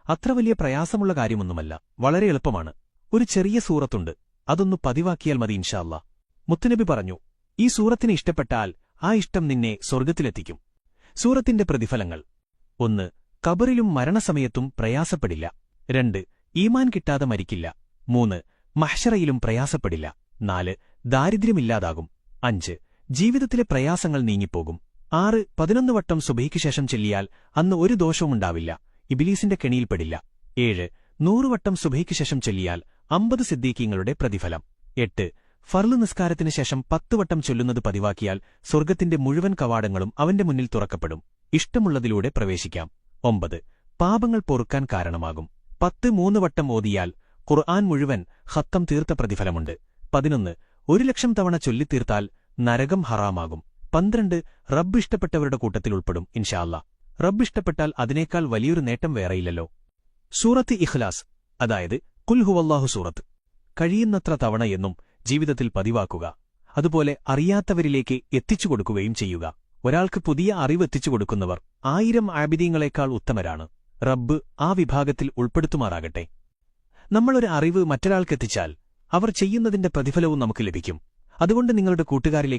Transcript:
അത്ര വലിയ പ്രയാസമുള്ള കാര്യമൊന്നുമല്ല, വളരെ എളുപ്പമാണ്. ഒരു ചെറിയ സൂറത്തുണ്ട്, അതൊന്നു പതിവാക്കിയാൽ മതി ഇൻഷാ അല്ലാ. മുത്തുനബി പറഞ്ഞു, ഈ സൂറത്തിന് ഇഷ്ടപ്പെട്ടാൽ ആ ഇഷ്ടം നിന്നെ സ്വർഗ്ഗത്തിലെത്തിക്കും. സൂറത്തിന്റെ പ്രതിഫലങ്ങൾ: 1. ഖബറിലും മരണസമയത്തും പ്രയാസപ്പെടില്ല. 2. ഈമാൻ കിട്ടാതെ മരിക്കില്ല. 3. മഹ്ശറയിലും പ്രയാസപ്പെടില്ല. 4. ദാരിദ്ര്യമില്ലാതാകും. 5. ജീവിതത്തിലെ പ്രയാസങ്ങൾ നീങ്ങിപ്പോകും. 6. 11 വട്ടം സുബഹിക്ക് ശേഷം ചെല്ലിയാൽ അന്ന് ഒരു ദോഷവുമുണ്ടാവില്ല, ഇബ്ലീസിന്റെ കെണിയിൽപ്പെടില്ല. 7. 100 വട്ടം സുബഹിക്ക് ശേഷം ചെല്ലിയാൽ 50 സിദ്ദീഖീങ്ങളുടെ പ്രതിഫലം. 8. ഫർള് നിസ്കാരത്തിന് ശേഷം 10 വട്ടം ചൊല്ലുന്നത് പതിവാക്കിയാൽ സ്വർഗ്ഗത്തിന്റെ മുഴുവൻ കവാടങ്ങളും അവന്റെ മുന്നിൽ തുറക്കപ്പെടും, ഇഷ്ടമുള്ളതിലൂടെ പ്രവേശിക്കാം. 9. പാപങ്ങൾ പൊറുക്കാൻ കാരണമാകും. 10 3 വട്ടം ഓതിയാൽ ഖുർആൻ മുഴുവൻ ഖത്തം തീർത്ത പ്രതിഫലമുണ്ട്. 11. 1,00,000 തവണ ചൊല്ലിത്തീർത്താൽ നരകം ഹറാമാകും. 12. റബ്ബ് ഇഷ്ടപ്പെട്ടവരുടെ കൂട്ടത്തിൽ ഉൾപ്പെടും ഇൻഷാ അല്ലാ. റബ്ബ് ഇഷ്ടപ്പെട്ടാൽ അതിനേക്കാൾ വലിയൊരു നേട്ടം വേറെയില്ലല്ലോ. സൂറത്ത് ഇഖ്ലാസ്, അതായത് ഖുൽ ഹുവല്ലാഹു സൂറത്ത്, കഴിയുന്നത്ര തവണ എന്നും ജീവിതത്തിൽ പതിവാക്കുക. അതുപോലെ അറിയാത്തവരിലേക്ക് എത്തിച്ചുകൊടുക്കുകയും ചെയ്യുക. ഒരാൾക്ക് പുതിയ അറിവ് എത്തിച്ചുകൊടുക്കുന്നവർ 1000 ആബിദീങ്ങളെക്കാൾ ഉത്തമരാണ്. റബ്ബ് ആ വിഭാഗത്തിൽ ഉൾപ്പെടുത്തുമാറാകട്ടെ. നമ്മളൊരു അറിവ് മറ്റൊരാൾക്കെത്തിച്ചാൽ അവർ ചെയ്യുന്നതിന്റെ പ്രതിഫലവും നമുക്ക് ലഭിക്കും. അതുകൊണ്ട് നിങ്ങളുടെ കൂട്ടുകാരിലേക്ക്